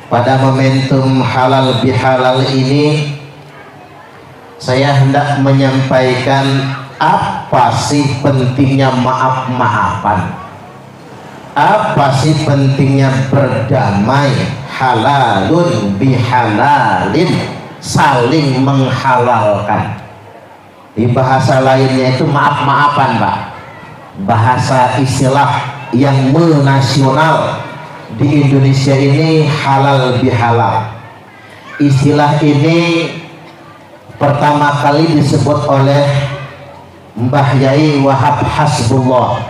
Pada momentum halal bihalal ini, saya hendak menyampaikan apa sih pentingnya maaf-maafan, apa sih pentingnya berdamai, halalun bihalalin, saling menghalalkan. Di bahasa lainnya itu maaf-maafan, Pak. Bahasa istilah yang menasional di Indonesia ini halal bihalal. Istilah ini pertama kali disebut oleh Mbah Yai Wahab Hasbullah,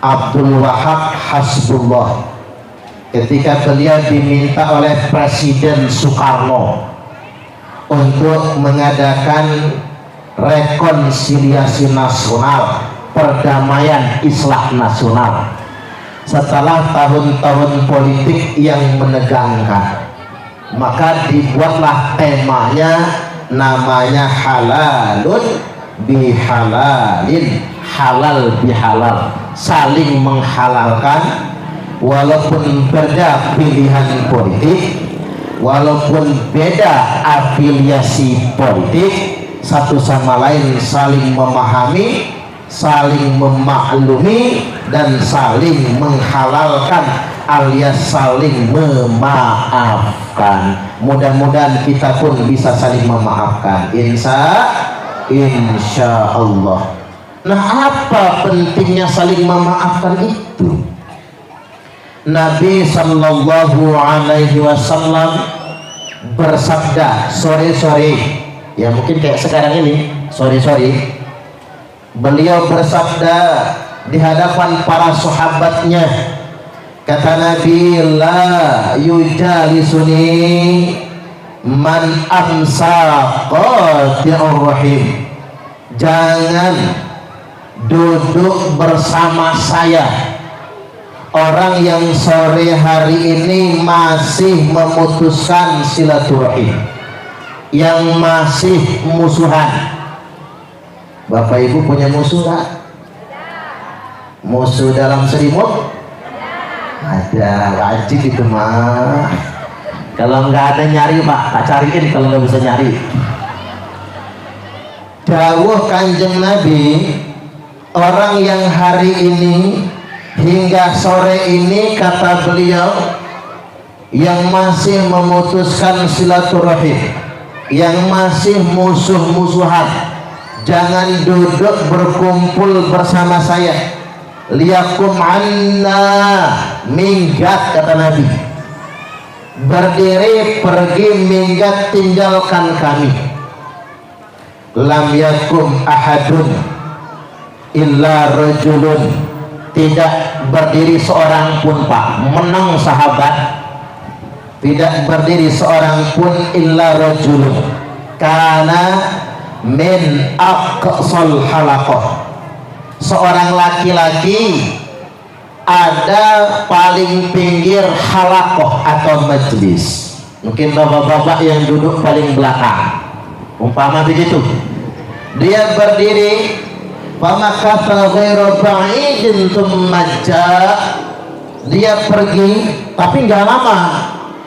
Abdul Wahab Hasbullah, ketika beliau diminta oleh Presiden Soekarno untuk mengadakan rekonsiliasi nasional, perdamaian islah nasional setelah tahun-tahun politik yang menegangkan. Maka dibuatlah temanya, namanya halalun bihalalin, halal bihalal, saling menghalalkan. Walaupun beda pilihan politik, walaupun beda afiliasi politik, satu sama lain saling memahami, saling memaklumi, dan saling menghalalkan alias saling memaafkan. Mudah-mudahan kita pun bisa saling memaafkan, insya Allah. Nah, apa pentingnya saling memaafkan itu? Nabi Sallallahu Alaihi Wasallam bersabda sore-sore, ya mungkin kayak sekarang ini sore-sore, beliau bersabda di hadapan para sahabatnya, kata Nabi, la yujalisuni man amsa qati'ur rahim, jangan duduk bersama saya orang yang sore hari ini masih memutuskan silaturahim, yang masih musuhan. Bapak Ibu punya musuh gak? Musuh dalam selimut? Ada, wajib itu mah. Kalau nggak ada nyari Pak, tak cariin kalau nggak bisa nyari. Dawuh Kanjeng Nabi, orang yang hari ini hingga sore ini, kata beliau, yang masih memutuskan silaturahim, yang masih musuh-musuhan, jangan duduk berkumpul bersama saya. Liyakum anna, minggat, kata Nabi, berdiri pergi, minggat, tinggalkan kami. Lam yakum ahadun illa rajulun, tidak berdiri seorang pun Pak, menang sahabat, tidak berdiri seorang pun illa rajulun kana min aqsal halaqah, seorang laki-laki ada paling pinggir halakoh atau majlis. Mungkin bapak-bapak yang duduk paling belakang, umpama begitu, dia berdiri, famakatha ghairu ba'idin thumma jaa, dia pergi tapi nggak lama,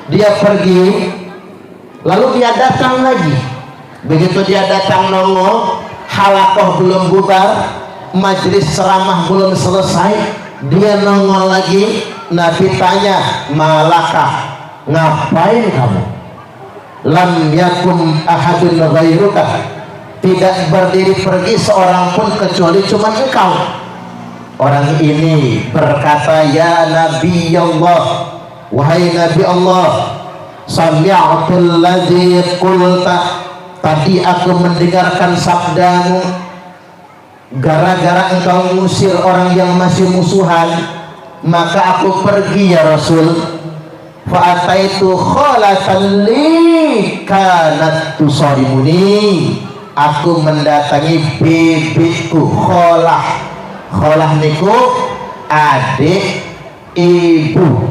dia pergi lalu dia datang lagi. Begitu dia datang nongol, halakoh belum bubar, majelis ceramah belum selesai, dia nongol lagi. Nabi tanya, malakah, ngapain kamu? Lam yakum ahadun ghairuka, tidak berdiri pergi seorang pun kecuali cuma engkau. Orang ini berkata, ya Nabi Allah, wahai Nabi Allah, sami'atul ladzi qulta, tadi aku mendengarkan sabdamu, gara-gara engkau mengusir orang yang masih musuhan, maka aku pergi ya Rasul. Fa'ataitu kholatan li kanat tusarimuni, aku mendatangi bibiku. Kholah niku adik ibu.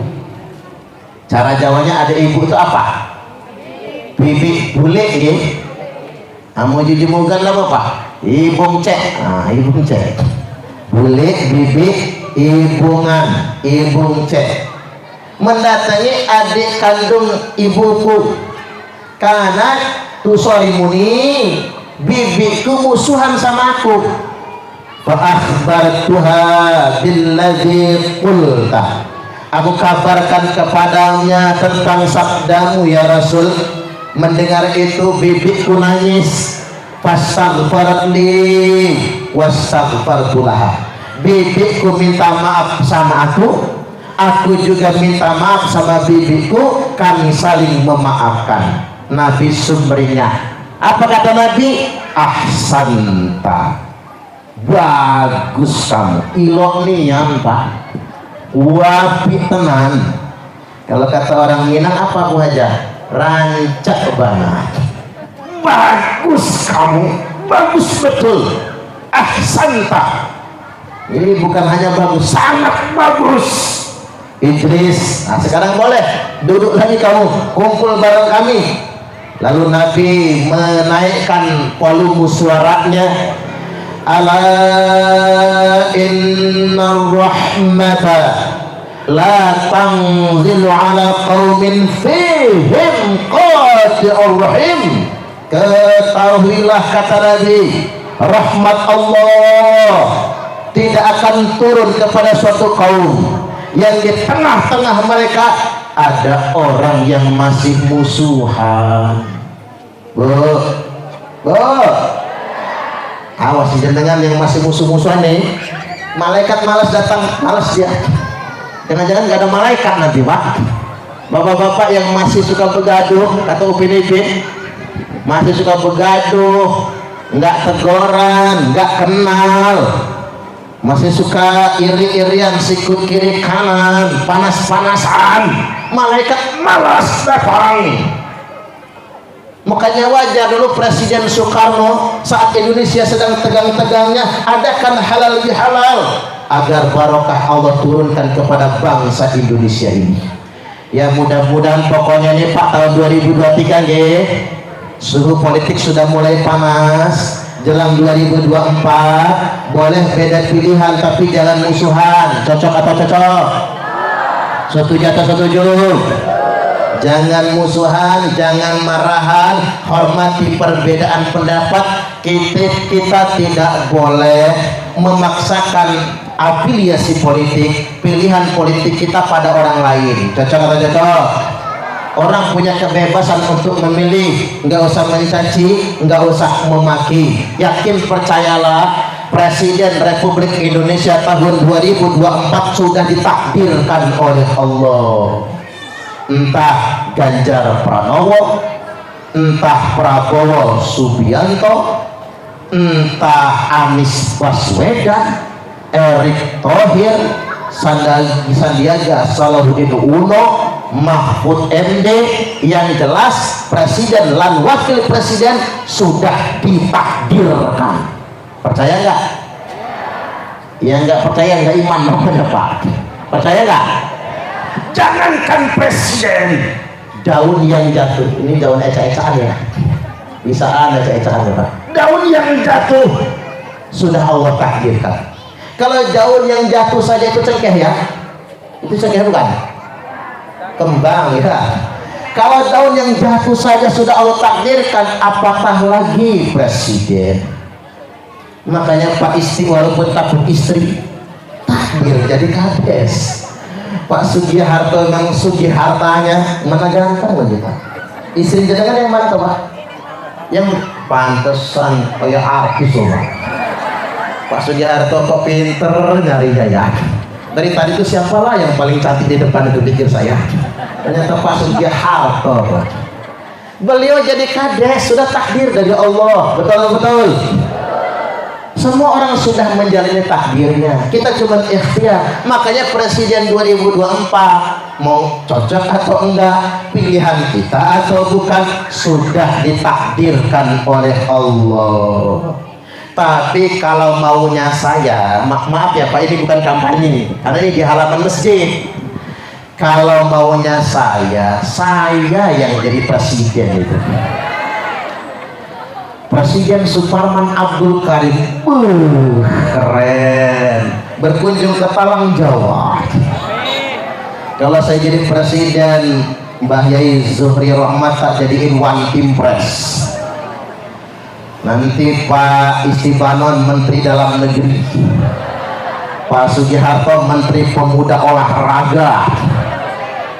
Cara Jawanya adik ibu itu apa? Bibi bule nggih. Amo jujugan apa Pak? Ibung cek. Nah, ibung cek. Bule, bibi, ibungan, ibung cek. mendatangi adik kandung ibuku, karena tusorimuni, bibiku musuhan sama aku. Fa akhbartuha billadzi qulta, aku kabarkan kepadanya tentang sabdamu ya Rasul. Mendengar itu bibiku nangis. Fastaghfarat li wastaghfartu laha, bibiku minta maaf sama aku juga minta maaf sama bibiku, kami saling memaafkan. Nabi sumbernya apa kata Nabi? Ahsanta, bagus kamu, ilok nian pak, wapi tenan. Kalau kata orang Minang apa Bu Haja? Rancak banget. Bagus kamu, bagus betul. Ahsanta, ini bukan hanya bagus, sangat bagus. Idris, nah sekarang boleh duduk lagi kamu, kumpul bareng kami. Lalu Nabi menaikkan volume suaranya. Ala inna rahmata la tanzilu ala qaumin fihim qati'ur rahim. Ketahuilah kata Nabi, rahmat Allah tidak akan turun kepada suatu kaum yang di tengah-tengah mereka ada orang yang masih musuhan. Awas dengan yang masih musuh-musuhan nih, malaikat malas datang, malas dia. Jangan-jangan gak ada malaikat nanti pak. Bapak-bapak yang masih suka begaduh, kata Upin Ipin, masih suka begaduh, nggak teguran, nggak kenal, masih suka iri-irian, sikut kiri kanan, panas-panasan, malaikat malas datang. Makanya wajar dulu Presiden Soekarno saat Indonesia sedang tegang-tegangnya, adakan halal bihalal agar barokah Allah turunkan kepada bangsa Indonesia ini. Ya mudah-mudahan pokoknya nih Pak, tahun 2023 nggih, suhu politik sudah mulai panas. Jelang 2024 boleh beda pilihan tapi jangan musuhan. Cocok atau cocok? Setuju atau setuju? Jangan musuhan, jangan marahan, hormati perbedaan pendapat. Kita tidak boleh memaksakan afiliasi politik, pilihan politik kita pada orang lain. Cocok atau cocok? Orang punya kebebasan untuk memilih, nggak usah mencaci, nggak usah memaki. Yakin percayalah, Presiden Republik Indonesia tahun 2024 sudah ditakdirkan oleh Allah. Entah Ganjar Pranowo, entah Prabowo Subianto, entah Anies Baswedan, Erick Thohir, Sandiaga Salahuddin Uno, Mahfud MD, yang jelas presiden dan wakil presiden sudah ditakdirkan. Percaya nggak? Ya nggak percaya, nggak iman namanya Pak. Percaya nggak? Jangankan presiden, daun yang jatuh, ini daun eca-ecaan ya, bisaan eca-ecaan ya Pak. Daun yang jatuh sudah Allah takdirkan. Kalau daun yang jatuh saja itu cengkeh ya, itu cengkeh bukan? Kembang ya. Kalau daun yang jatuh saja sudah Allah takdirkan, apakah lagi presiden? Makanya Pak Istri walaupun takut istri, takdir jadi kades. Pak Sugiharto memang sugi hartanya, mana ganteng lagi Pak. Istri jenengan yang mana tuh Pak? Yang pantesan kayak artis loh Pak. Pak Sugiharto kok pinter nyarinya ya. Dari tadi itu siapalah yang paling cantik di depan itu pikir saya. Ternyata Pak Sugiharto. Beliau jadi kades, sudah takdir dari Allah. Betul-betul. Semua orang sudah menjalani takdirnya. Kita cuma ikhtiar. Makanya Presiden 2024 mau cocok atau enggak, pilihan kita atau bukan, sudah ditakdirkan oleh Allah. Tapi kalau maunya saya, maaf ya Pak, ini bukan kampanye, karena ini di halaman masjid. Kalau maunya saya yang jadi presiden itu. Presiden Suparman Abdul Karim, keren, berkunjung ke Talang Jawa. Kalau saya jadi presiden, Mbah Yai Zuhri Rahmat tak jadiin one impres. Nanti Pak Istibanon Menteri Dalam Negeri, Pak Sugiharto Menteri Pemuda Olahraga,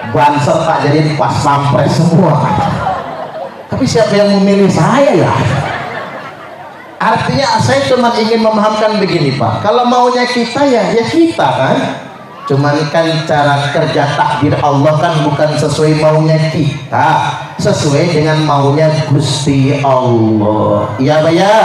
Banser tak jadiin pas pampres semua. Tapi siapa yang memilih saya ya? Artinya saya cuma ingin memahamkan begini Pak, kalau maunya kita ya kita kan, cuman kan cara kerja takdir Allah kan bukan sesuai maunya kita, sesuai dengan maunya Gusti Allah. Iya Pak ya,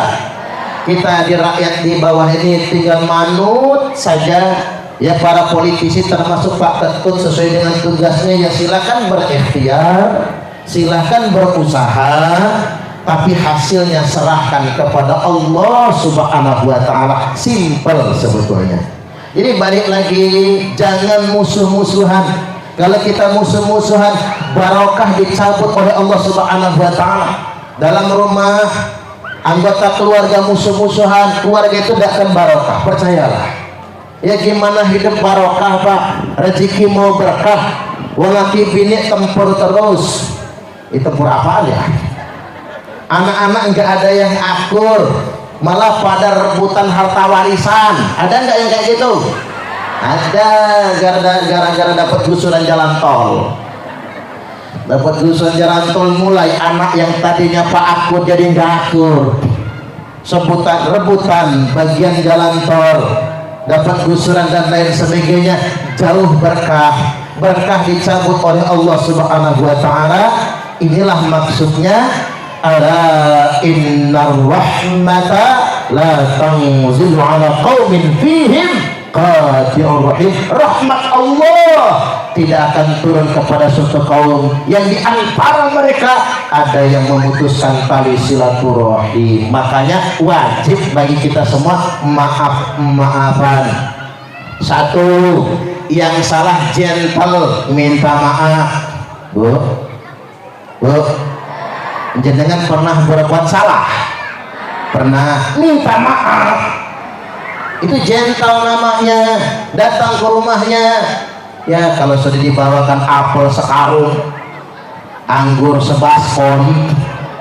kita di rakyat di bawah ini tinggal manut saja ya. Para politisi termasuk Pak Ketut sesuai dengan tugasnya ya, silakan berikhtiar, silakan berusaha, tapi hasilnya serahkan kepada Allah Subhanahu wa Ta'ala. Simple sebetulnya. Jadi balik lagi, jangan musuh-musuhan. Kalau kita musuh-musuhan, barokah dicabut oleh Allah Subhanahu wa Ta'ala. Dalam rumah anggota keluarga musuh-musuhan, keluarga itu tidak akan barokah, percayalah ya. Gimana hidup barokah Pak? Rezeki mau berkah, walaki bini tempur terus. Itu tempur apaan ya? Anak-anak nggak ada yang akur, malah pada rebutan harta warisan. Ada nggak yang kayak gitu? Ada, gara-gara dapat gusuran jalan tol. Dapat gusuran jalan tol, mulai anak yang tadinya Pak akur jadi nggak akur. Sebutan rebutan bagian jalan tol, dapat gusuran dan lain sebagainya. Jauh berkah, berkah dicabut oleh Allah Subhanahu wa Ta'ala. Inilah maksudnya, ala innar rahmata la tanzilu ala qaumin fihim qadirur rahim. Rahmat Allah tidak akan turun kepada suatu kaum yang di antara mereka ada yang memutuskan tali silaturahim. Makanya wajib bagi kita semua maaf-maafan. Satu, yang salah gentle, minta maaf. Bu jenengan pernah berbuat salah? Pernah, minta maaf. Itu gentle namanya. Datang ke rumahnya ya, kalau sudah dibawakan apel sekarung, anggur sebaskon,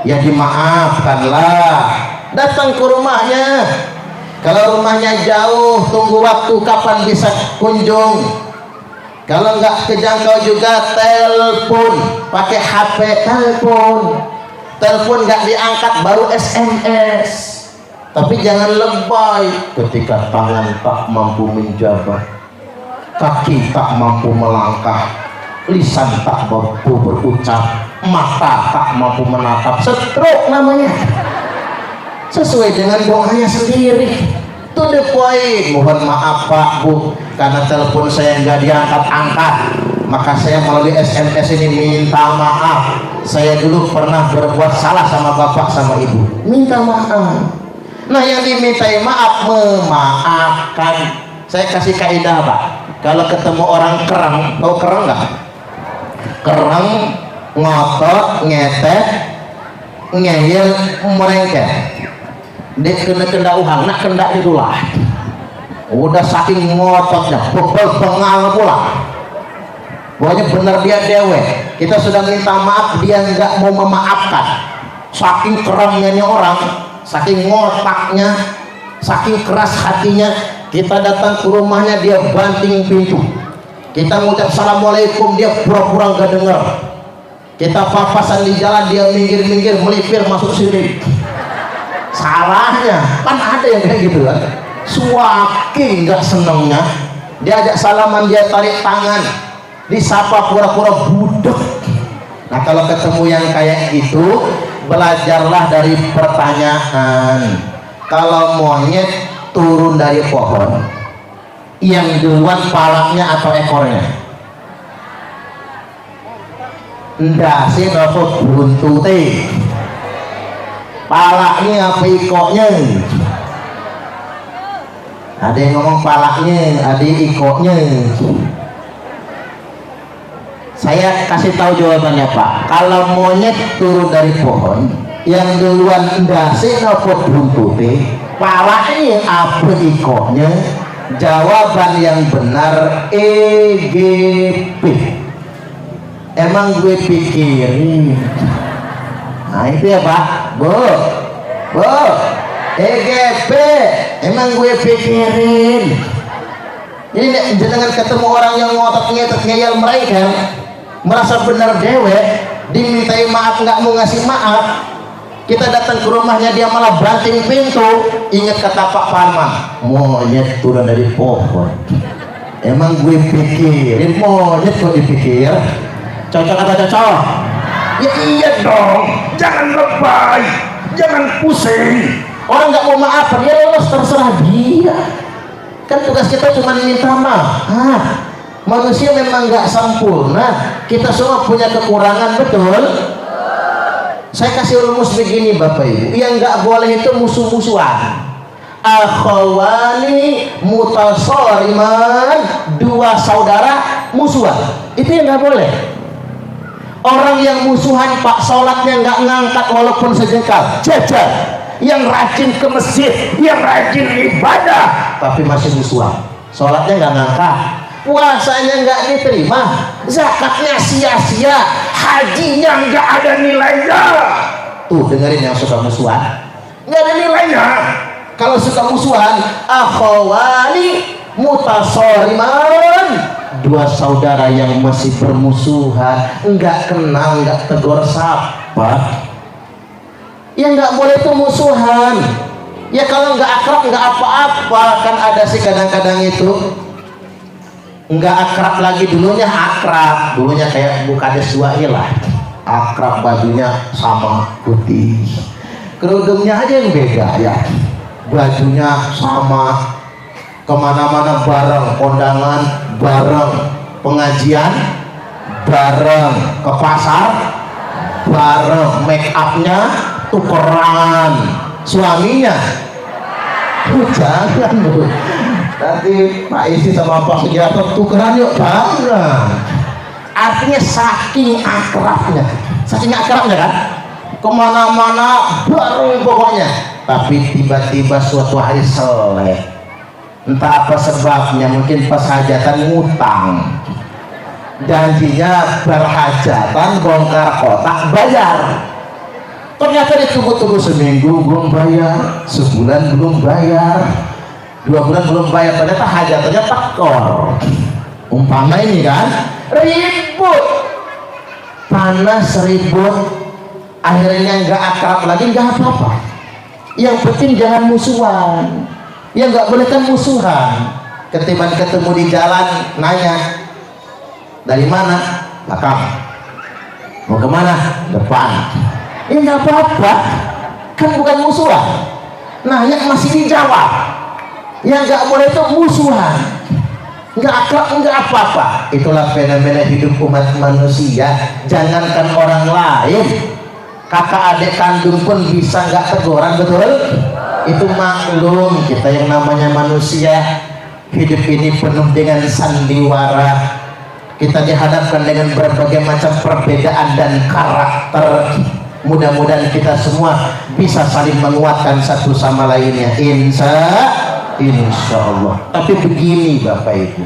ya dimaafkanlah. Datang ke rumahnya. Kalau rumahnya jauh, tunggu waktu kapan bisa kunjung. Kalau nggak kejangkau juga, telepon, pakai HP telepon. Telepon nggak diangkat, baru SMS. Tapi jangan lebay. Ketika tangan tak mampu menjabat, kaki tak mampu melangkah, lisan tak mampu berucap, mata tak mampu menatap, stroke namanya. Sesuai dengan doanya sendiri. To the point. Mohon maaf Pak Bu, karena telepon saya nggak diangkat-angkat, maka saya melalui SMS ini minta maaf. Saya dulu pernah berbuat salah sama bapak sama ibu, minta maaf. Nah yang dimintai maaf, memaafkan. Saya kasih kaidah Pak, kalau ketemu orang kerang, tahu kerang nggak? Kerang ngotot, ngetek, ngeyel, merengket. Dia kena uhang, nak kendak itulah. Udah saking ngototnya, pegel pengal pula. Pokoknya benar dia dewe. Kita sudah minta maaf, dia nggak mau memaafkan. Saking kerangnya nih orang, saking ngotaknya, saking keras hatinya. Kita datang ke rumahnya, dia banting pintu. Kita ngucap assalamualaikum, dia pura-pura nggak dengar. Kita papasan di jalan, dia minggir-minggir, melipir masuk sini. Salahnya kan ada yang kayak gitu kan, suaki nggak senengnya, diajak salaman dia tarik tangan, disapa pura-pura budek. Nah kalau ketemu yang kayak itu, belajarlah dari pertanyaan. Kalau monyet turun dari pohon, yang duluan palaknya atau ekornya? Ndak sih, dapat buntute. Palaknya apa ikoknya? Ada yang ngomong palaknya, ada ikoknya. Saya kasih tahu jawabannya Pak. Kalau monyet turun dari pohon, yang duluan ndase napa buntute, palaknya apa ikoknya, Jawaban yang benar EGP. Emang gue pikirin. Nah itu ya Pak, Bu, EGP. Emang gue pikirin. Jadi jangan ketemu orang yang ngotot ngetot ngeyel mereka, merasa benar dewe, dimintai maaf nggak mau ngasih maaf. Kita datang ke rumahnya dia malah banting pintu. Ingat kata Pak Parman, monyet turun dari pohon. Emang gue pikirin monyet kok dipikir. Cocok atau cocok? Ya iya dong. Jangan lebay, jangan pusing. Orang nggak mau maaf, dia lolos terserah dia. Kan tugas kita cuma minta maaf. Manusia memang nggak sempurna. Kita semua punya kekurangan, betul? Saya kasih rumus begini Bapak Ibu, yang nggak boleh itu musuh-musuhan. Akhwani mutasoriman, dua saudara musuhan, itu yang nggak boleh. Orang yang musuhan Pak, sholatnya nggak ngangkat walaupun sejengkal, jajar. Yang rajin ke masjid, yang rajin ibadah, tapi masih musuhan. Sholatnya nggak ngangkat, puasanya nggak diterima, zakatnya sia-sia, hajinya nggak ada nilainya. Tuh dengerin yang suka musuhan, nggak ada nilainya. Kalau suka musuhan, akhwani mutasoriman, dua saudara yang masih bermusuhan, nggak kenal, nggak tegur sapa. Ya nggak boleh itu musuhan. Ya kalau nggak akrab nggak apa-apa, kan ada sih kadang-kadang itu nggak akrab lagi, dulunya akrab, dulunya kayak Bukades Suwahi lah, akrab, bajunya sama putih, kerudungnya aja yang beda ya, bajunya sama, kemana-mana bareng, kondangan bareng, pengajian bareng, ke pasar bareng, make upnya tukeran, suaminya jangan Bu, nanti Pak Isi sama Pak Sugiharto tukeran yuk, jangan. Artinya saking akrabnya kan, kemana-mana bareng pokoknya. Tapi tiba-tiba suatu hari selek, entah apa sebabnya, mungkin pas hajatan ngutang, janjinya berhajatan bongkar kotak bayar. Ternyata ditunggu-tunggu seminggu belum bayar, sebulan belum bayar, 2 bulan belum bayar, ternyata hajatannya tekor. Umpama ini kan ribut, panas ribut, akhirnya nggak akrab lagi, nggak apa-apa. Yang penting jangan musuhan. Ya nggak boleh kan musuhan. Ketiban ketemu di jalan nanya, dari mana? Belakang. Mau kemana? Depan. Ya nggak apa-apa, kan bukan musuhan. Nanya masih dijawab. Yang nggak boleh itu musuhan, nggak akrab, nggak apa-apa. Itulah fenomena hidup umat manusia. Jangankan orang lain, kakak adik kandung pun bisa nggak teguran, betul? Itu maklum. Kita yang namanya manusia, hidup ini penuh dengan sandiwara. Kita dihadapkan dengan berbagai macam perbedaan dan karakter. Mudah-mudahan kita semua bisa saling menguatkan satu sama lainnya, insya Allah. Tapi begini Bapak Ibu,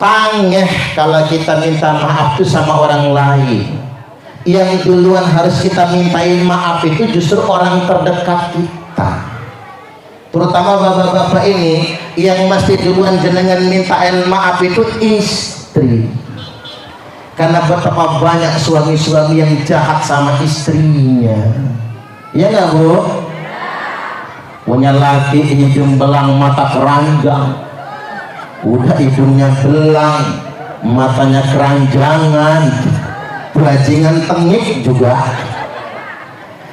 tangeh kalau kita minta maaf itu sama orang lain. Yang duluan harus kita mintain maaf itu justru orang terdekat kita. Terutama bapak-bapak ini, yang mesti duluan jenengan mintain maaf itu istri. Karena betapa banyak suami-suami yang jahat sama istrinya. Iya nggak Bu? Punya laki hidung belang, mata keranjang, udah hidungnya belang, matanya keranjangan, bajingan tengik juga,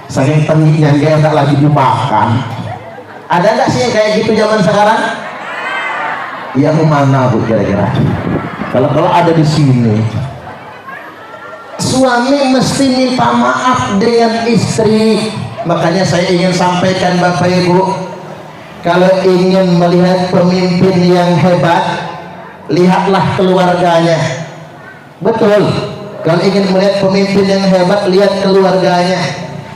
saking tengiknya nggak enak lagi dimakan. Ada nggak sih yang kayak gitu zaman sekarang? Yang mana Bu kira-kira? Kalau ada di sini. Suami mesti minta maaf dengan istri. Makanya saya ingin sampaikan Bapak Ibu, kalau ingin melihat pemimpin yang hebat, lihatlah keluarganya. Betul. Kalau ingin melihat pemimpin yang hebat, lihat keluarganya.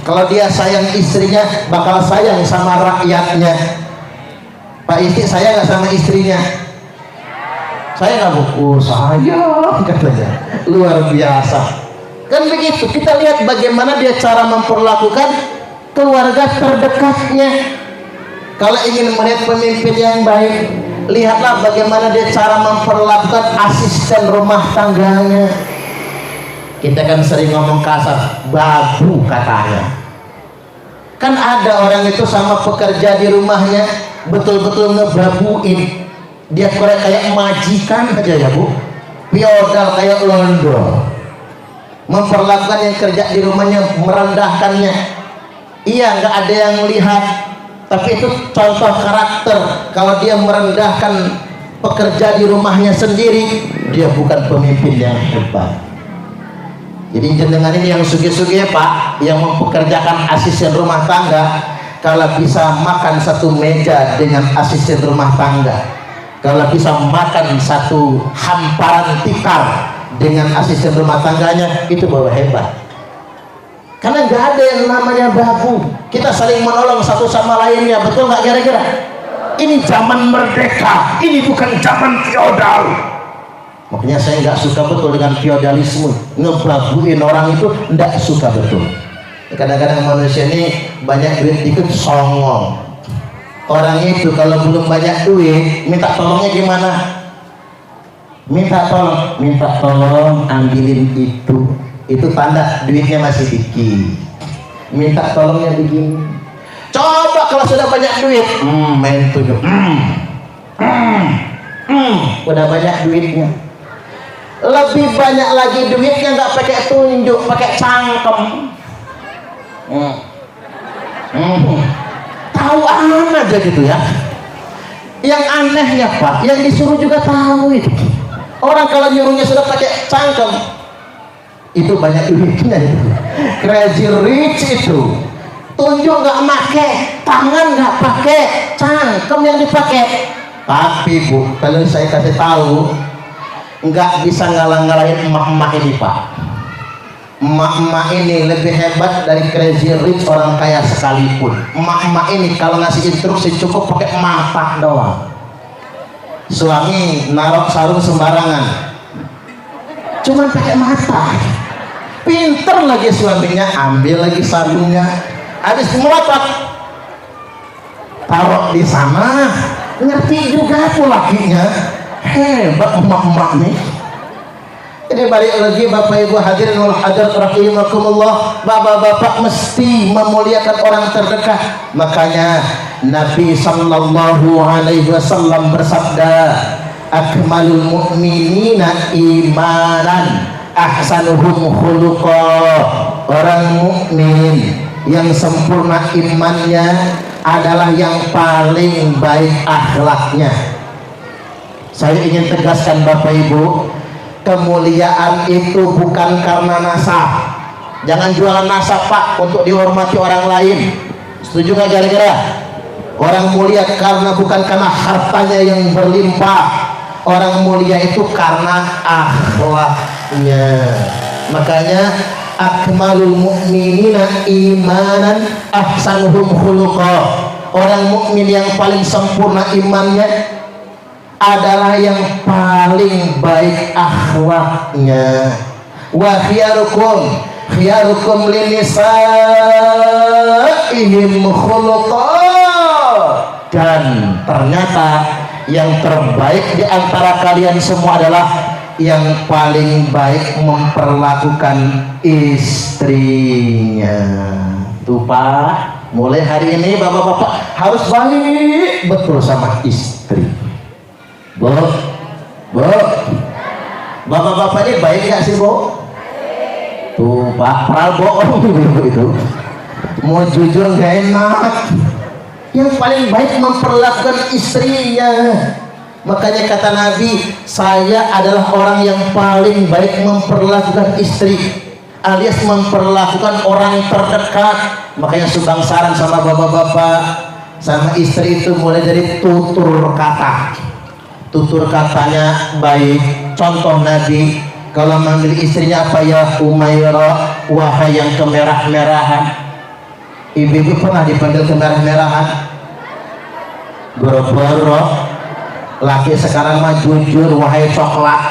Kalau dia sayang istrinya, bakal sayang sama rakyatnya. Pak Isti sayang nggak sama istrinya? Saya nggak, Bu. Oh, sayang katanya, luar biasa. Kan begitu, kita lihat bagaimana dia cara memperlakukan keluarga terdekatnya. Kalau ingin melihat pemimpin yang baik, lihatlah bagaimana dia cara memperlakukan asisten rumah tangganya. Kita kan sering ngomong kasar, babu katanya. Kan ada orang itu sama pekerja di rumahnya betul-betul ngebabuin. Dia kayak majikan aja ya, Bu. Piodal kayak londo. Memperlakukan yang kerja di rumahnya, merendahkannya. Iya, nggak ada yang lihat, tapi itu contoh karakter. Kalau dia merendahkan pekerja di rumahnya sendiri, dia bukan pemimpin yang hebat. Jadi jenengan ini yang sugi-sugi Pak, yang mempekerjakan asisten rumah tangga, kalau bisa makan satu meja dengan asisten rumah tangga, kalau bisa makan satu hamparan tikar dengan asisten rumah tangganya, itu baru hebat. Karena nggak ada yang namanya babu. Kita saling menolong satu sama lainnya, betul nggak kira-kira? Ini zaman merdeka, ini bukan zaman feodal. Makanya saya nggak suka betul dengan feodalisme, ngebabuin orang itu nggak suka betul. Kadang-kadang manusia ini banyak duit dikit songong. Orang itu kalau belum banyak duit, minta tolongnya gimana? Minta tolong ambilin itu tanda duitnya masih dikit. Minta tolongnya begini. Coba kalau sudah banyak duit, main tunjuk, udah banyak duitnya. Lebih banyak lagi duitnya, nggak pakai tunjuk, pakai cangkem. Tahu aja gitu ya. Yang anehnya Pak, yang disuruh juga tahu itu. Orang kalau nyuruhnya sudah pakai cangkem, itu banyak duitnya itu. Crazy rich itu. Tunjuk nggak pakai, tangan nggak pakai, cangkem yang dipakai. Tapi Bu, kalau saya kasih tahu, nggak bisa ngalah-ngalahin emak-emak ini Pak. Emak-emak ini lebih hebat dari crazy rich orang kaya sekalipun. Emak-emak ini kalau ngasih instruksi cukup pakai mata doang. Suami naruh sarung sembarangan, cuman pakai mata. Pinter lagi suaminya, ambil lagi sarungnya, habis melotot taruh di sana. Ngerti juga tuh lakinya, hebat emak-emak nih. Jadi balik lagi Bapak Ibu hadirin wal hadirat rahimakumullah, bapak-bapak mesti memuliakan orang terdekat. Makanya Nabi sallallahu alaihi wasallam bersabda, akmalul mu'minina imanan ahsanuhum khuluqa. Orang mukmin yang sempurna imannya adalah yang paling baik akhlaknya. Saya ingin tegaskan Bapak Ibu, kemuliaan itu bukan karena nasab. Jangan jualan nasab Pak untuk dihormati orang lain. Setuju nggak kira-kira? Orang mulia bukan karena hartanya yang berlimpah. Orang mulia itu karena akhlaknya. Makanya akmalul mu'minina imanan ahsanuhum khuluqa. Orang mukmin yang paling sempurna imannya adalah yang paling baik akhlaknya. Wa khiyarukum linisaihim khuluqa. Dan ternyata yang terbaik di antara kalian semua adalah yang paling baik memperlakukan istrinya. Tuh Pak, mulai hari ini bapak-bapak harus baik betul sama istri. Bu, bapak-bapak ini baik gak sih Bu? Tuh Pak, pernah bohong itu. Mau jujur gak enak. Yang paling baik memperlakukan istrinya. Makanya kata Nabi, saya adalah orang yang paling baik memperlakukan istri, alias memperlakukan orang terdekat. Makanya subangsaran sama bapak-bapak sama istri itu mulai dari tutur kata. Tutur katanya baik. Contoh Nabi kalau manggil istrinya apa? Ya Umairah, wahai yang kemerah-merahan. Ibu-ibu pernah dipanggil kemerah-merahan? Boro-boro laki sekarang mah jujur, wahai coklat,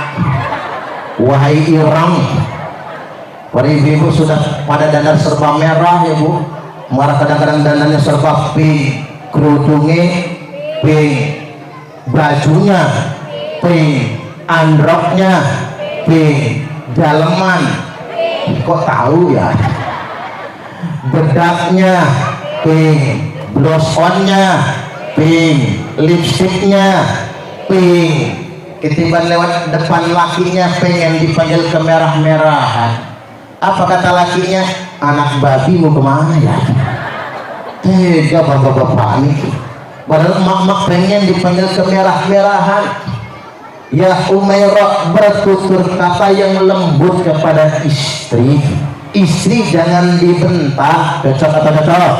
wahai ireng. Para ibu-ibu sudah pada dandan serba merah ya bu, malah kadang-kadang dandannya serba pink, kerudungnya pink, bajunya pink, androknya pink, daleman kok tahu ya, bedaknya pink, blush onnya pink, lipstiknya pink. Ketiban lewat depan lakinya pengen dipanggil kemerah-merahan. Apa kata lakinya? Anak babi mau kemana ya? Tega bapak-bapak nih. Padahal emak-emak pengen dipanggil kemerah-merahan. Ya Umairah bertutur kata yang lembut kepada istri. Istri jangan dibentak. Cocok atau cocok?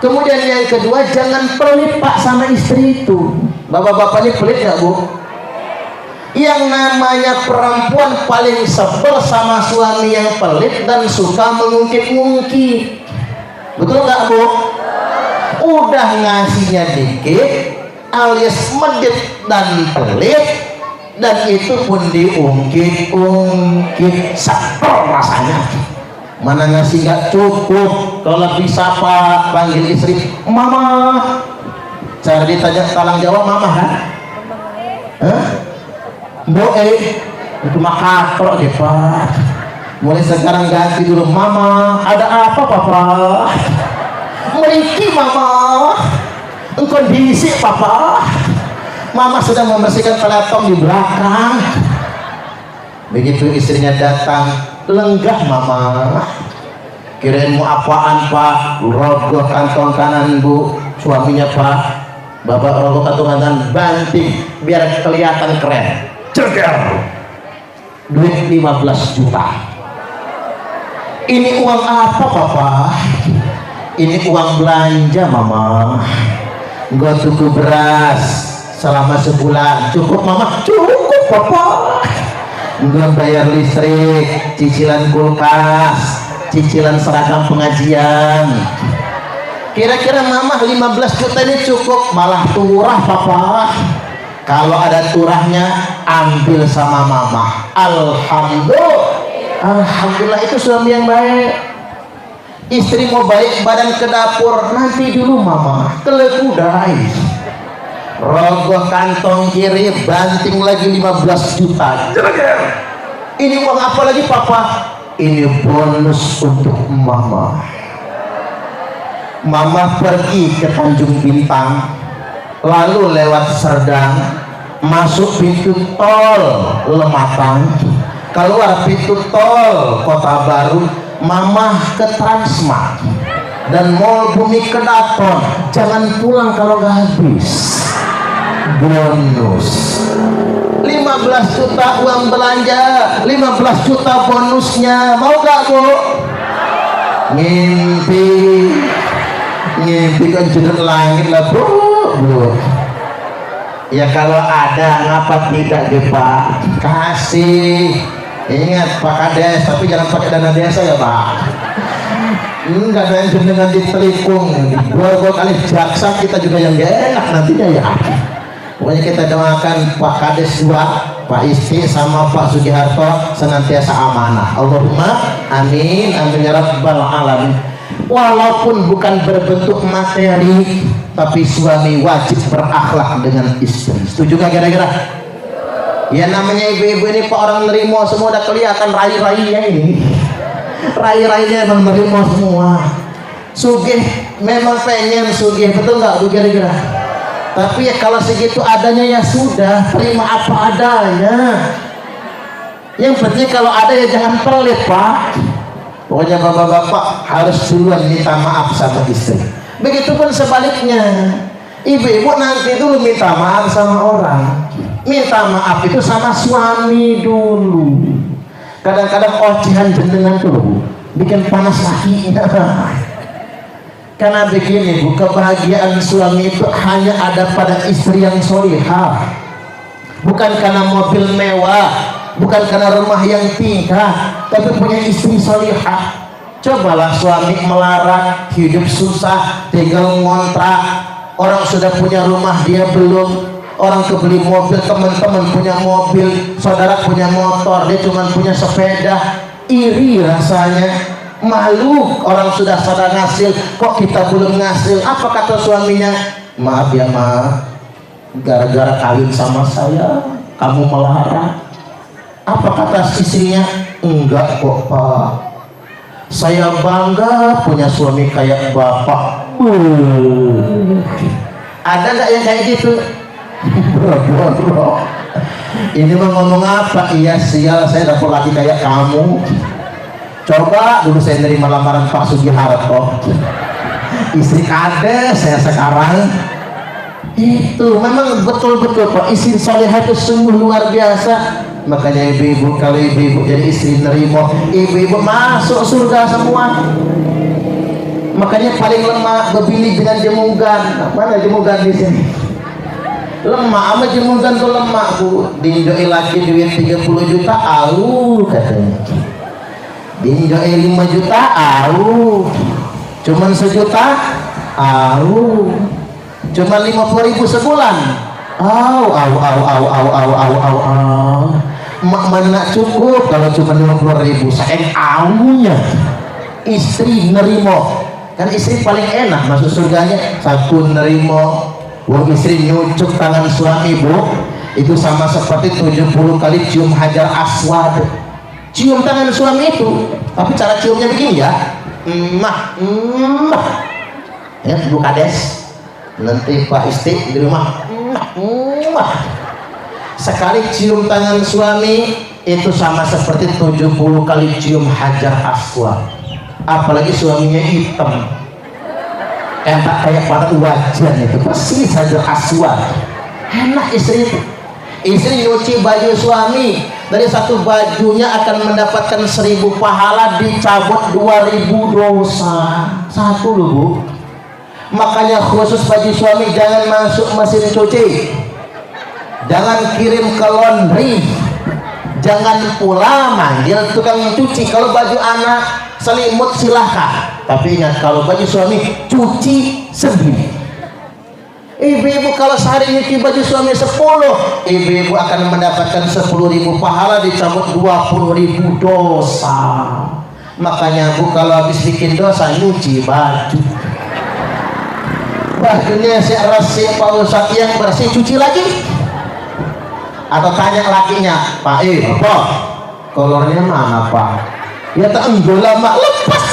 Kemudian yang kedua, jangan pelit pak sama istri itu. Bapak-bapak ini pelit nggak bu? Yang namanya perempuan paling sebel sama suami yang pelit dan suka mengungkit-ungkit. Betul nggak bu? Udah ngasihnya dikit alias medit dan pelit, dan itu pun diungkit-ungkit, sebel rasanya. Mana ngasih nggak cukup, kalau bisa pak panggil istri mama. Cara ditanya talang jawab mama kan? Hah? Boe itu mah katrok deh pak. Mulai sekarang ganti dulu mama. Ada apa papa? Meriki mama. Kondisi papa. Mama sedang membersihkan peletong di belakang. Begitu istrinya datang, lenggah mama. Kirain mau apaan pak? Rogoh kantong kanan bu. Suaminya pak, bapak rogoh kantong kanan, banting biar kelihatan keren. Ceger, duit 15 juta. Ini uang apa papa? Ini uang belanja mama. Gua tuku beras selama sebulan. Cukup mama? Cukup papa. Gua bayar listrik, cicilan kulkas, cicilan seragam pengajian. Kira-kira mama 15 juta ini cukup? Malah turah papa. Kalau ada turahnya ambil sama mama. Alhamdulillah itu suami yang baik. Istri mau baik badan ke dapur, nanti dulu mama. Telekudai. Rogoh kantong kiri, banting lagi 15 juta. Ini uang apa lagi papa? Ini bonus untuk mama. Mama pergi ke Tanjung Bintang, lalu lewat Serdang, masuk pintu tol Lematang, keluar pintu tol Kota Baru, mama ke Transmart dan Mall Bumi Kedaton. Jangan pulang kalau gak habis. Bonus 15 juta uang belanja, 15 juta bonusnya. Mau gak bu? Ngimpi kan judul langit lah bu. Ya kalau ada ngapa tidak deh pak, kasih. Ingat Pak Kades, tapi jangan pakai dana desa ya pak. Enggak ada yang jenengan ditelikung, dua kali jaksa kita juga yang gak enak nantinya ya. Pokoknya kita doakan Pak Kades dua, Pak Isti sama Pak Sugiharto senantiasa amanah. Allahumma amin amin ya rabbal alamin. Walaupun bukan berbentuk materi, tapi suami wajib berakhlak dengan istri. Setuju gak kira-kira? Ya namanya ibu-ibu ini pak orang nerimo semua, udah kelihatan rai-rainya ini. Rai-rainya emang nerimo semua. Sugih memang pengen sugih, betul nggak bu kira-kira? Tapi ya kalau segitu adanya ya sudah, terima apa adanya. Yang penting kalau ada ya jangan pelit pak. Pokoknya bapak-bapak harus duluan minta maaf sama istri. Begitupun sebaliknya, ibu-ibu nanti dulu minta maaf sama orang. Minta maaf itu sama suami dulu. Kadang-kadang ocehan jenengan dulu bikin panas lakinya. Karena begini bu, kebahagiaan suami itu hanya ada pada istri yang solihah. Bukan karena mobil mewah, bukan karena rumah yang tinggal, tapi punya istri solihah. Cobalah suami melarat, hidup susah, tinggal ngontrak, Orang sudah punya rumah dia belum, orang kebeli mobil, teman-teman punya mobil, saudara punya motor, dia cuma punya sepeda. Iri rasanya, malu. Orang sudah sadar ngasil, kok kita belum ngasil. Apa kata suaminya? Maaf ya maaf, gara-gara kawin sama saya kamu melarang. Apa kata istrinya? Enggak kok Pak, saya bangga punya suami kayak bapak. Ada nggak yang kayak gitu? Bro. Ini mau ngomong apa? Iya sial, saya dapat laki kayak kamu. Coba dulu saya nerima lamaran Pak Sugiharto, istri kades saya sekarang. Itu memang betul-betul Pak, istri solehah itu sungguh luar biasa. Makanya ibu-ibu, kalau ibu-ibu jadi istri nerimo, ibu-ibu masuk surga semua. Makanya paling lemah bebili dengan jemugan. Mana jemugan di sini? Lemah sama jemugan tuh lemah Bu. Dinjoi laki duit 30 juta, katanya. Dinjoi 5 juta, cuman sejuta, cuman 50.000 sebulan. Mak mana cukup kalau cuma 50.000. Saking aunya istri nerimo. Kan istri paling enak masuk surganya. Satu nerimo, wong istri nyucuk tangan suami Bu, itu sama seperti 70 kali cium hajar aswad. Cium tangan suami itu, tapi cara ciumnya begini ya, ya Bu Kades, nanti Pak istri di rumah, sekali cium tangan suami itu sama seperti 70 kali cium hajar aswad. Apalagi suaminya hitam, kayak pada wajan itu pasti hajar aswad. Enak istri itu. Istri nyuci baju suami, dari satu bajunya akan mendapatkan 1000 pahala, dicabut 2000 dosa. Satu loh Bu. Makanya khusus baju suami jangan masuk mesin cuci, jangan kirim ke laundry, jangan pula manggil tukang cuci. Kalau baju anak selimut silahkan, tapi ingat kalau baju suami cuci sendiri. Ibu-ibu kalau sehari nyuci baju suami 10, ibu-ibu akan mendapatkan 10.000 pahala, dicabut 20.000 dosa. Makanya Bu kalau habis bikin dosa nyuci baju, bajunya si resik Pak Ustadz yang bersih cuci lagi. Atau tanya lakinya, Pak apa kolornya mana Pak? Ya tak enggak mak, lepas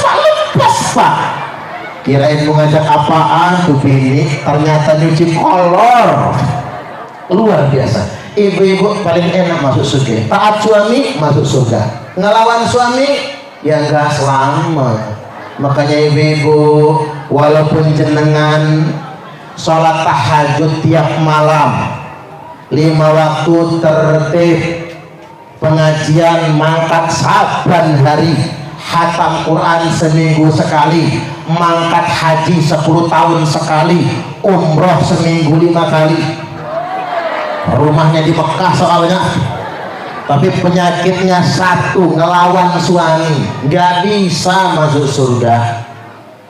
Pak. Kirain mau ngajak apaan tuh bini, ternyata nyuci kolor. Luar biasa. Ibu-ibu paling enak masuk surga. Taat suami masuk surga, ngelawan suami ya enggak selamat. Makanya ibu-ibu, walaupun jenengan sholat tahajud tiap malam 5 waktu tertib, pengajian mangkat saban hari, khatam Quran seminggu sekali, mangkat haji 10 tahun sekali, umroh seminggu 5 kali. Rumahnya di Mekah soalnya, tapi penyakitnya satu, ngelawan suami, nggak bisa masuk surga.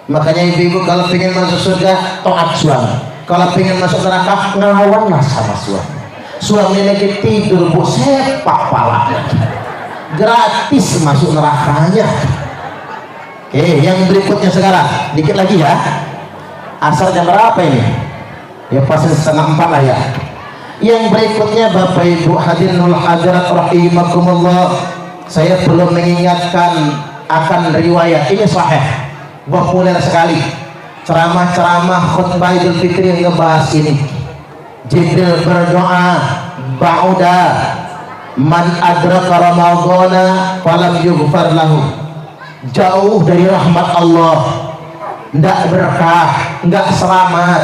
Makanya ibu-ibu kalau pengen masuk surga taat suami, kalau pengen masuk neraka ngelawanlah sama suami. Suami lagi tidur Bu, sepak palanya, gratis masuk nerakanya. Oke, yang berikutnya sekarang, dikit lagi ya. Asar jam berapa ini? Ya pasti 3:30 lah ya. Yang berikutnya Bapak Ibu hadirinul hadirat rahimakumullah, saya perlu mengingatkan akan riwayat ini sahih, populer sekali. Ceramah-ceramah khutbah Idul Fitri yang ngebahas ini. Jibril berdoa, ba'uda man adraka ramadhana falam yughfar lahu. Jauh dari rahmat Allah, ndak berkah, nggak selamat,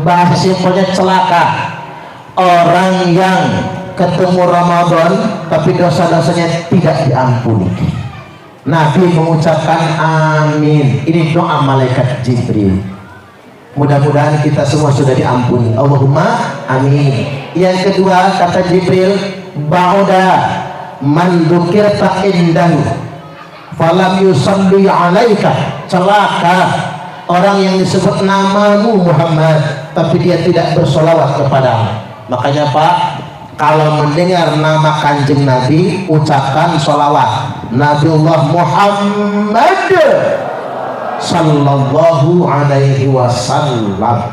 bahasa simpelnya celaka. Orang yang ketemu Ramadan tapi dosa-dosanya tidak diampuni. Nabi mengucapkan amin. Ini doa malaikat Jibril. Mudah-mudahan kita semua sudah diampuni, Allahumma amin. Yang kedua kata Jibril, ba'uda man dzukirta indahu falam yusalli alaika. Celaka orang yang disebut namamu Muhammad tapi dia tidak bersolawat kepadamu. Makanya Pak, kalau mendengar nama kanjeng Nabi ucapkan solawat. Nabiullah Muhammad sallallahu alaihi wasallam.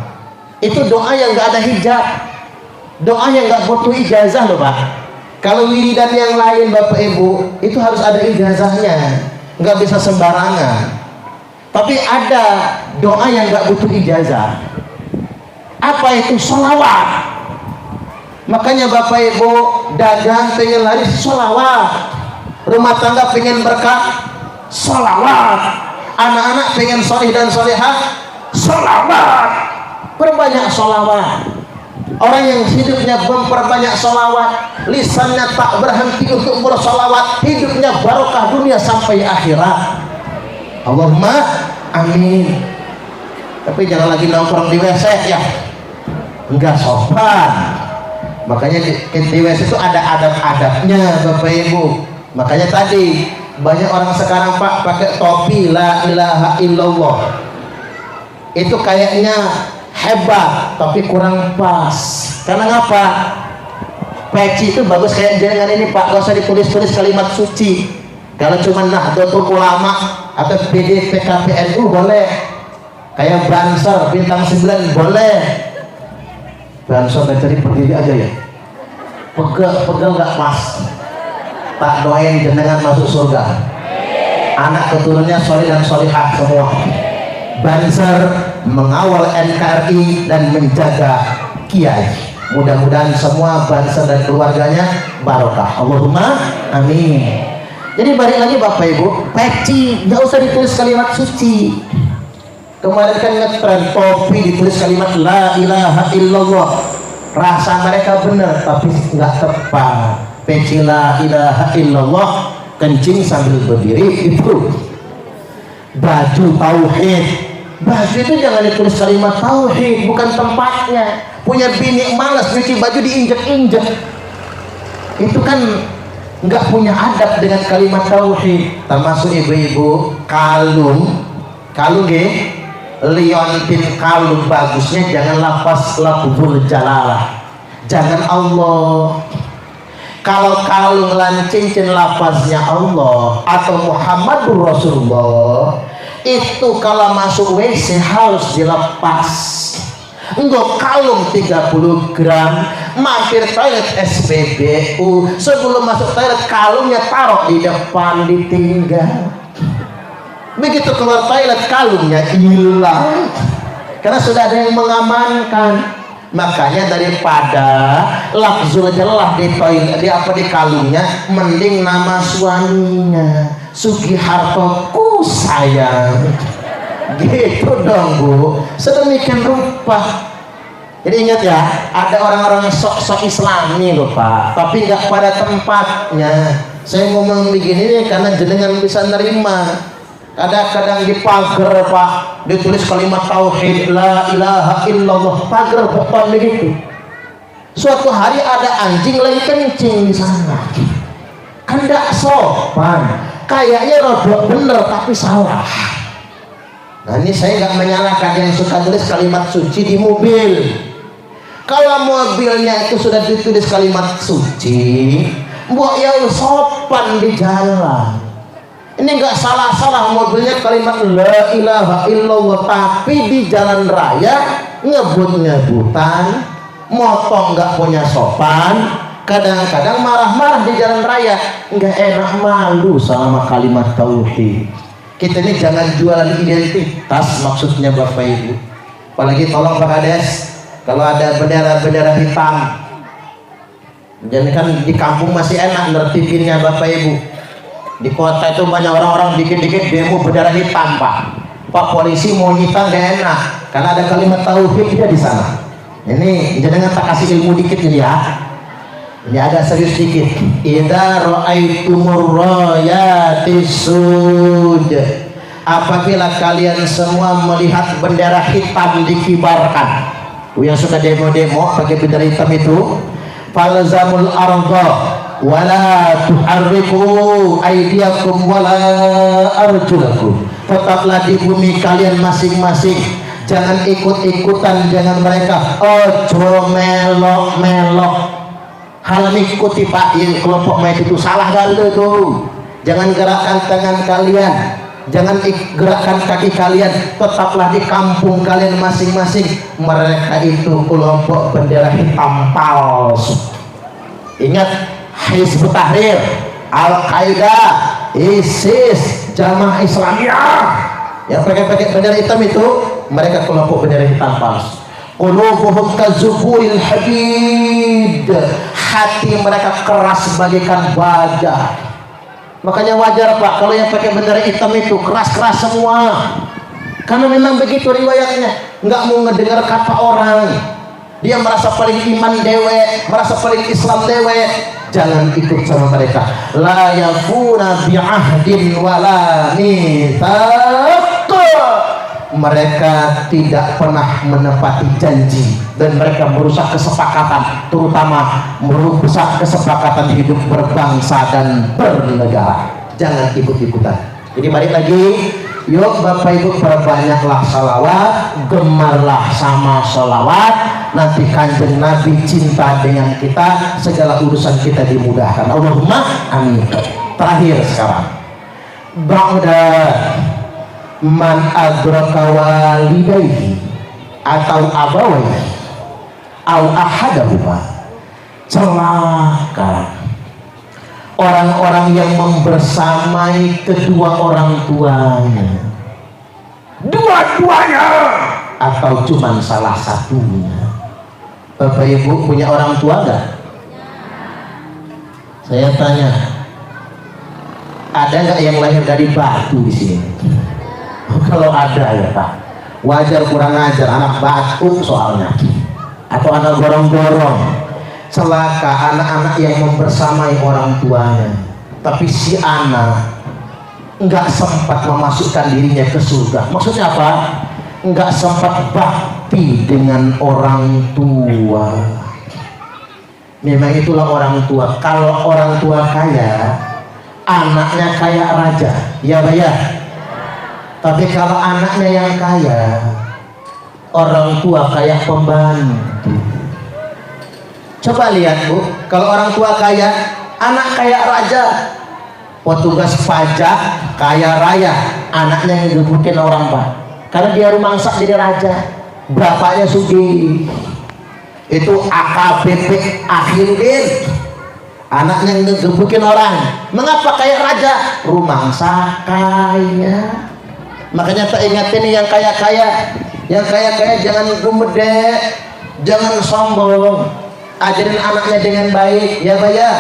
Itu doa yang gak ada hijab, doa yang gak butuh ijazah loh Pak. Kalau wiridan yang lain Bapak Ibu itu harus ada ijazahnya, nggak bisa sembarangan. Tapi ada doa yang nggak butuh ijazah. Apa itu? Sholawat. Makanya Bapak Ibu dagang pengen laris, sholawat. Rumah tangga pengen berkah, sholawat. Anak-anak pengen solih dan solihah, sholawat. Perbanyak sholawat. Orang yang hidupnya memperbanyak sholawat, lisannya tak berhenti untuk bersolawat, hidupnya barokah dunia sampai akhirat. Allahumma amin. Tapi jangan lagi nongkrong di WC ya, enggak sopan. Makanya di WC itu ada adab-adabnya Bapak Ibu. Makanya tadi banyak orang sekarang Pak pakai topi la ilaha illallah, itu kayaknya hebat tapi kurang pas. Karena ngapa? Peci itu bagus kayak jangan ini Pak, gak usah ditulis-tulis kalimat suci. Kalau cuma Nahdlatul Ulama atau PD PKPNU boleh, kayak Banser bintang 9 boleh. Banser tadi berdiri aja ya, pegel gak pas. Tak doain jenengan masuk surga, anak keturunannya soleh dan solihah semua. Banser mengawal NKRI dan menjaga kiai. Mudah-mudahan semua Banser dan keluarganya barokah. Allahumma amin. Jadi balik lagi Bapak Ibu, peci nggak usah ditulis kalimat suci. Kemarin kan ngetren topi ditulis kalimat la ilaha illallah. Rasa mereka benar tapi nggak tepat. Peci la ilaha illallah, kencing sambil berdiri itu. Baju tauhid, baju itu jangan ditulis kalimat tauhid, bukan tempatnya. Punya bini malas cuci baju diinjek-injek, itu kan nggak punya adab dengan kalimat tauhid. Termasuk ibu-ibu kalung liontin kalung bagusnya jangan lafaz lafzul jalalah, jangan Allah. Kalau kalung lan cincin lafaznya Allah atau Muhammadur Rasulullah, itu kalau masuk WC harus dilepas. Enggak kalung 30 gram mampir toilet SPBU, sebelum masuk toilet kalungnya taruh di depan ditinggal. Begitu keluar toilet kalungnya hilang karena sudah ada yang mengamankan. Makanya daripada lafzul jelah di toilet di kalungnya, mending nama suaminya Sugihartoku sayang, gitu dong Bu. Sedemikian rupa. Jadi ingat ya, ada orang-orang sok-sok Islami loh Pak, tapi nggak pada tempatnya. Saya ngomong begini nih karena jenengan bisa nerima. Kadang-kadang di pagar Pak ditulis kalimat tauhid la ilaha illallah, pagar beton begitu. Suatu hari ada anjing lagi kencing di sana, kan nggak sopan, kayaknya rodok bener tapi salah. Nah ini saya nggak menyalahkan yang suka tulis kalimat suci di mobil. Kalau mobilnya itu sudah ditulis kalimat suci, buat yang sopan di jalan. Ini nggak salah-salah mobilnya kalimat la ilaha illallah, tapi di jalan raya ngebut-ngebutan, motong nggak punya sopan, kadang-kadang marah-marah di jalan raya, nggak enak, malu sama kalimat tauhid. Kita ini jangan jualan identitas maksudnya Bapak Ibu. Apalagi tolong Pak Kades, kalau ada bendera-bendera hitam, dan kan di kampung masih enak nertibinnya Bapak Ibu. Di kota itu banyak orang-orang dikit-dikit demo bendera hitam Pak polisi mau nyita nggak enak karena ada kalimat tauhid dia di sana. Ini jangan tak kasih ilmu dikit ini ya, ini agak serius dikit. Idza ra'aitumur rayatis sud, apabila kalian semua melihat bendera hitam dikibarkan, yang suka demo-demo pakai bendera hitam itu, falzamul arda wala tuharriku aydiyakum wala arjulakum, Tetaplah di bumi kalian masing-masing, jangan ikut-ikutan dengan mereka. Ojo melok-melok hal mengikuti Pak kelompok main itu salah galau tuh. Jangan gerakkan tangan kalian, jangan gerakkan kaki kalian, tetaplah di kampung kalian masing-masing. Mereka itu kelompok bendera hitam palsu. Ingat, Hizbut Tahrir, Al-Qaeda, ISIS, Jamaah Islamiyah yang pakai bendera hitam itu, mereka kelompok bendera hitam palsu. Qulubuhum kazuburil hadid, hati mereka keras bagaikan baja. Makanya wajar Pak kalau yang pakai bendera hitam itu keras-keras semua, karena memang begitu riwayatnya. Nggak mau ngedengar kata orang, dia merasa paling iman dewe, merasa paling Islam dewe. Jangan ikut sama mereka. La yafuna bi'ahdin wala mitsaq. Mereka tidak pernah menepati janji dan mereka merusak kesepakatan, terutama merusak kesepakatan hidup berbangsa dan bernegara. Jangan ikut-ikutan. Jadi balik lagi, yuk Bapak Ibu perbanyaklah salawat, gemarlah sama salawat. Nanti Kanjeng Nabi cinta dengan kita, segala urusan kita dimudahkan. Allahumma amin. Terakhir sekarang, ba'da man adraka walidayhi atau abawayhi au ahadahuma, celaka orang-orang yang membersamai kedua orang tuanya, dua-duanya atau cuman salah satunya. Bapak Ibu punya orang tua enggak? Saya tanya, ada nggak yang lahir dari batu di sini? Kalau ada ya Pak, wajar kurang ajar, anak batu soalnya, atau anak gorong-gorong. Celaka anak-anak yang membersamai orang tuanya, tapi si anak nggak sempat memasukkan dirinya ke surga. Maksudnya apa? Nggak sempat bakti dengan orang tua. Memang itulah orang tua. Kalau orang tua kaya, anaknya kayak raja, ya Pak ya. Tapi kalau anaknya yang kaya, orang tua kayak pembantu. Coba lihat Bu, kalau orang tua kaya, anak kayak raja, petugas pajak kaya raya, anaknya yang gebukin orang Pak, karena dia rumangsa jadi raja, bapaknya sugih. Itu AKBP Akhiruddin, anaknya ngegebukin orang. Mengapa kayak raja? Rumangsa kaya. Makanya tak ingatin yang kaya-kaya, jangan gumede, jangan sombong, ajarin anaknya dengan baik, ya Pak ya.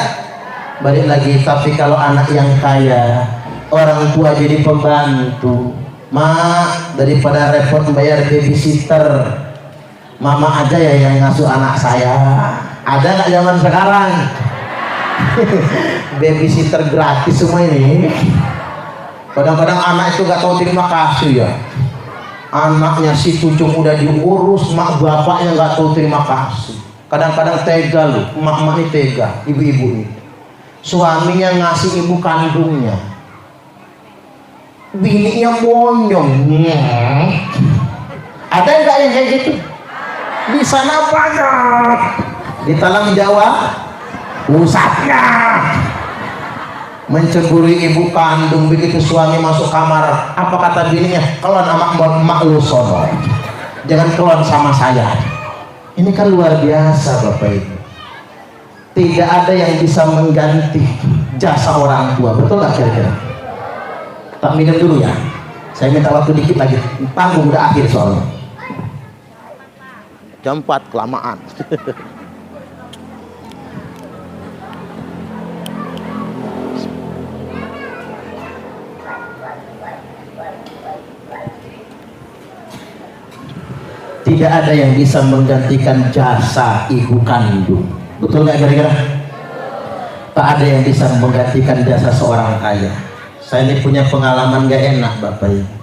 Balik lagi, tapi kalau anak yang kaya, orang tua jadi pembantu, mak, daripada repot bayar babysitter, mama aja ya yang ngasuh anak saya. Ada nggak zaman sekarang? Babysitter gratis semua ini. Kadang-kadang anak itu gak tahu terima kasih ya. Anaknya si cucung udah diurus, mak bapaknya gak tahu terima kasih. Kadang-kadang tega loh, mak-mak ini tega, ibu-ibu ini. Suaminya ngasih ibu kandungnya, bininya monyong. Ada nggak yang kayak gitu? Di sana banyak. Di Talang Jawa, pusatnya mencemburi ibu kandung. Begitu suami masuk kamar, apa kata bininya? Keluar sama mak lu sono, jangan keluar sama saya. Ini kan luar biasa Bapak Ibu. Tidak ada yang bisa mengganti jasa orang tua, betul nggak kira-kira? Tak minum dulu ya, saya minta waktu dikit lagi, panggung udah akhir soalnya. Jam 4 kelamaan. Tidak ada yang bisa menggantikan jasa ibu kandung, betul nggak kira-kira? Tak ada yang bisa menggantikan jasa seorang kaya. Saya ini punya pengalaman gak enak Bapak Ibu,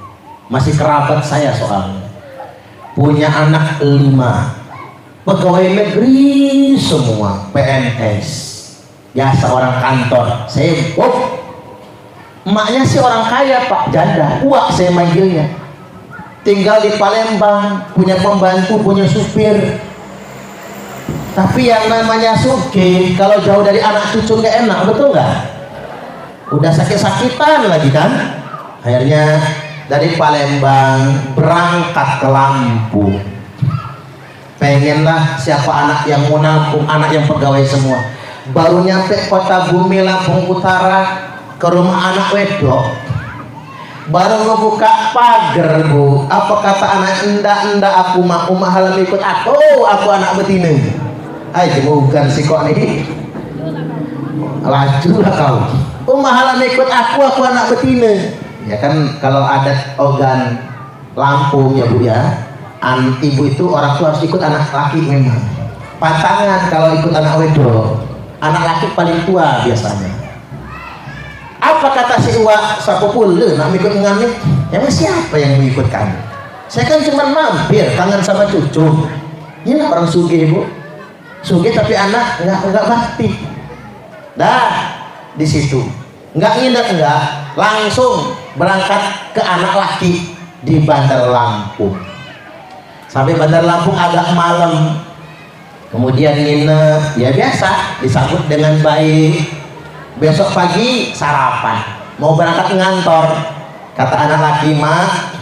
masih kerabat saya soalnya, punya anak 5, pegawai negeri semua, PNS, ya seorang kantor. Saya Emaknya sih orang kaya pak, janda, uak saya manggilnya. Tinggal di Palembang, punya pembantu, punya supir. Tapi yang namanya sugih, kalau jauh dari anak cucu nggak enak, betul nggak? Udah sakit-sakitan lagi kan? Akhirnya dari Palembang berangkat ke Lampung. Pengenlah siapa anak yang mau nampung, anak yang pegawai semua. Baru nyampe kota Bumi Lampung Utara, ke rumah anak wedok, baru ngebuka pagar bu, apa kata anak, endak aku mah halam ikut aku anak betina. Ayo bukan si kok nih, laju lah kau, halam ikut aku anak betina. Ya kan kalau adat ogan Lampung ya bu ya, ibu itu orang tua harus ikut anak laki memang. Pasangan kalau ikut anak wedok, anak laki paling tua biasanya. Apa kata si Uwa sapopul nak ikut ngambil? Emang siapa yang mengikut kami? Saya kan cuma mampir, kangen sama cucu. Ini orang sugih bu, sugih tapi anak nggak bakti. Dah di situ nggak ngindak langsung berangkat ke anak laki di Bandar Lampung. Sampai Bandar Lampung agak malam, kemudian nginep, ya biasa disambut dengan baik. Besok pagi sarapan, mau berangkat ngantor. Kata anak laki, mak,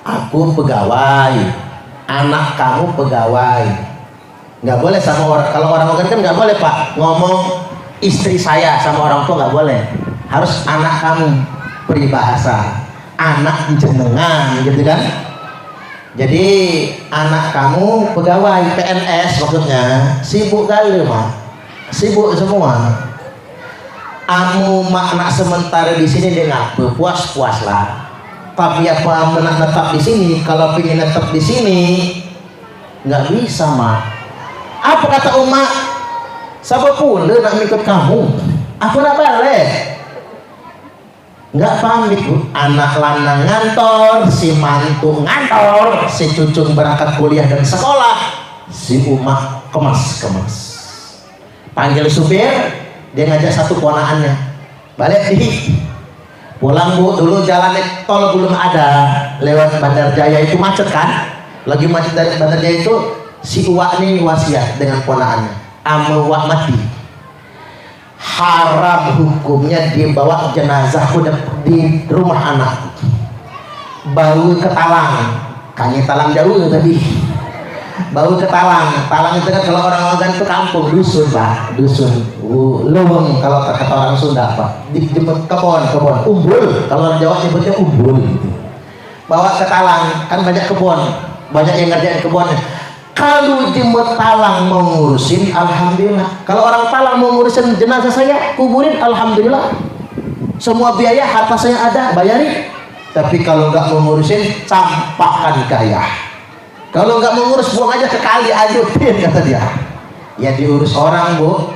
aku pegawai, anak kamu pegawai. Nggak boleh sama orang, kalau orang kan nggak boleh pak ngomong istri saya sama orang tua, nggak boleh. Harus anak kamu, peribahasa anak jenengan gitu kan. Jadi anak kamu pegawai PNS maksudnya, sibuk kali mak, sibuk semua. Amu makna sementara di sini dia ngaku puas lah. Tapi apa menetap di sini? Kalau pengen tetap di sini nggak bisa mak. Apa kata umat? Siapa pula nak ikut kamu? Aku nak balik. Nggak pamit bu. Anak lanang ngantor, si mantu ngantor, si cucu berangkat kuliah dan sekolah, si umat kemas. Panggil supir. Dia ngajak satu ponaannya balik di pulang bu, dulu jalan tol belum ada, lewat Bandar Jaya itu macet kan, lagi macet dari Bandar Jaya itu. Si Uwa ini wasiat dengan ponaannya, amu Uwa mati haram hukumnya dibawa jenazah udah di rumah anak, bau ke talang, kayaknya talang jauh tadi. Bau ke talang itu kan kalau orang-orang itu kampung, dusun pak, dusun lubang kalau kata orang Sunda pak, dijemput kebon, umbul, kalau orang Jawa nyebutnya umbul gitu. Bawa ke talang, kan banyak kebon, banyak yang ngerjain kebonnya. Kalau jemput talang mau ngurusin, alhamdulillah. Kalau orang talang mau ngurusin jenazah saya, kuburin, alhamdulillah. Semua biaya harta saya ada, bayarin. Tapi kalau nggak mau ngurusin, campakkan kaya. Kalau nggak mau ngurus, buang aja ke kali, ajutin kata dia. Ya diurus orang bu.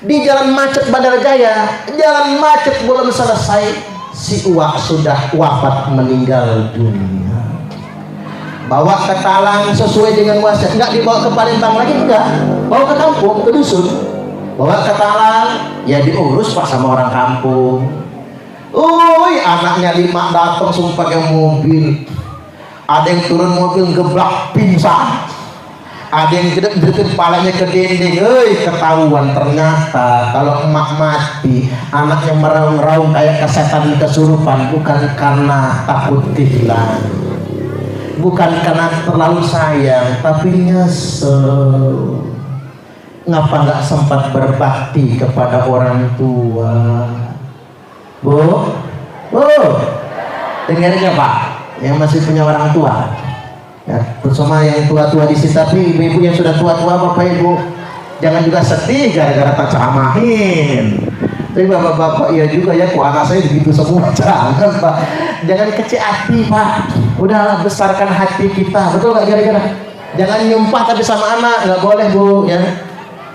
Di jalan macet Bandar Jaya, jalan macet belum selesai, si Uwa sudah wafat, meninggal dunia. Bawa ke talang sesuai dengan wasiat, nggak dibawa ke Palembang lagi, enggak, bawa ke kampung, ke dusun. Bawa ke talang, ya diurus pak sama orang kampung. Anaknya 5 datang sumpah pakai mobil. Ada yang turun mobil geblak pingsan, ada yang deket palanya ke dinding. Ketahuan ternyata kalau emak mati, anaknya meraung-raung kayak kesetan kesurupan, bukan karena takut kehilangan, bukan karena terlalu sayang, tapi nyesel. Ngapa nggak sempat berbakti kepada orang tua? Bu, dengarnya pak, yang masih punya orang tua ya, bersama yang tua-tua di sini. Tapi ibu-ibu yang sudah tua-tua, bapak ibu jangan juga sedih gara-gara tak ceramahin. Tapi bapak-bapak iya juga ya, kok anak saya begitu semua. Jangan pak, jangan kecil hati pak, udah besarkan hati kita, betul gak? Gara-gara jangan nyumpah tapi sama anak, nggak boleh bu ya.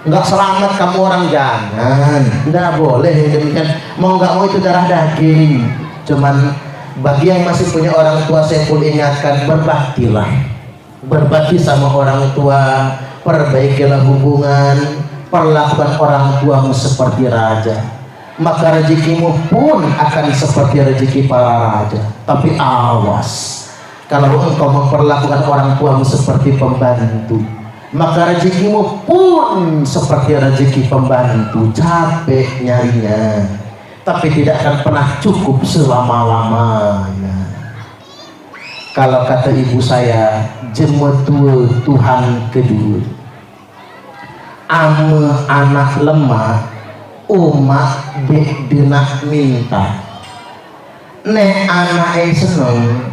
Nggak selamat kamu orang, jangan, nggak boleh demikian. Mau nggak mau itu darah daging. Cuman bagi yang masih punya orang tua, saya pun ingatkan, berbaktilah, berbakti sama orang tua, perbaikilah hubungan, perlakukan orang tuamu seperti raja. maka rezekimu pun akan seperti rezeki para raja. Tapi awas, kalau engkau memperlakukan orang tuamu seperti pembantu, maka rezekimu pun seperti rezeki pembantu, capek nyarinya, tapi tidak akan pernah cukup selama-lamanya. Kalau kata ibu saya, jemetua Tuhan kedua, ame anak lemah, umat bedenak minta, ne anaknya seneng,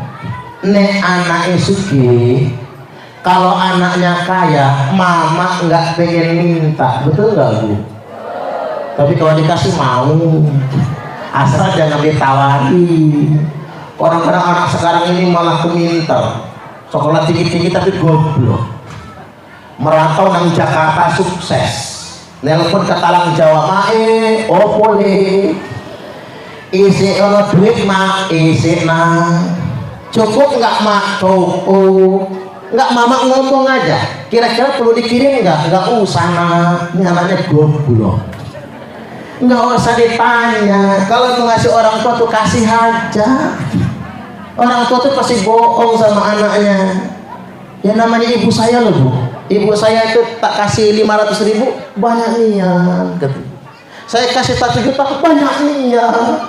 ne anaknya suki. Kalau anaknya kaya, mama nggak pengen minta, betul nggak Bu? Tapi kalau dikasih mau, asal jangan ditawari. Orang-orang anak sekarang ini malah keminter, sekolah tinggi-tinggi tapi goblok. Merantau nang Jakarta sukses, nelpon ke Talang Jawa, mae, oh boleh, isi ono duit mak, isi nang, cukup nggak mak, cukup, nggak mama ngomong aja, kira-kira perlu dikirim nggak usah nak, ini anaknya goblok. Nggak usah ditanya, kalau mengasih orang tua tuh kasih aja. Orang tua tuh pasti bohong sama anaknya. Ya namanya ibu saya loh Bu, ibu saya itu tak kasih 500.000 banyak niat. Saya kasih 1 juta banyak niat.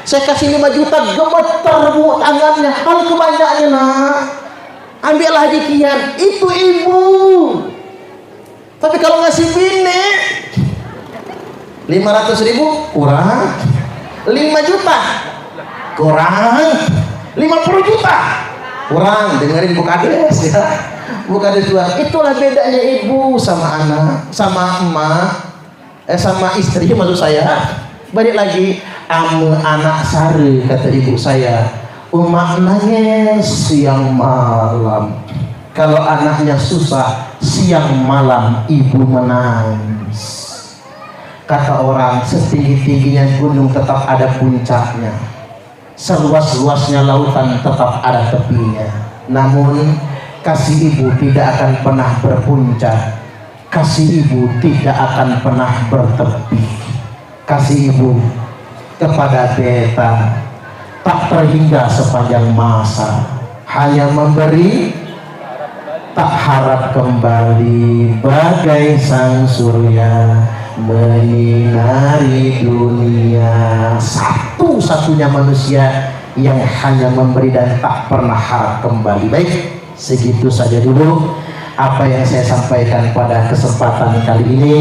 Saya kasih 5 juta gemeter Bu tangannya, kalau kebanyakannya nak, ambillah dikian, itu ibu. Tapi kalau ngasih bini 500.000 kurang, 5 juta kurang, 50 juta kurang. Dengerin Bu Kades ya, Bu Kades dua. Itulah bedanya ibu sama anak, sama emak, sama istri maksud saya. Balik lagi, ame anak sari kata ibu saya, emak nangis siang malam. Kalau anaknya susah, siang malam ibu menangis. Kata orang, setinggi-tingginya gunung tetap ada puncaknya, seluas-luasnya lautan tetap ada tepinya. Namun kasih ibu tidak akan pernah berpuncak, kasih ibu tidak akan pernah bertepi. Kasih ibu kepada beta tak terhingga sepanjang masa, hanya memberi tak harap kembali, bagai sang surya menyinari dunia. Satu-satunya manusia yang hanya memberi dan tak pernah harap kembali. Baik, segitu saja dulu apa yang saya sampaikan pada kesempatan kali ini.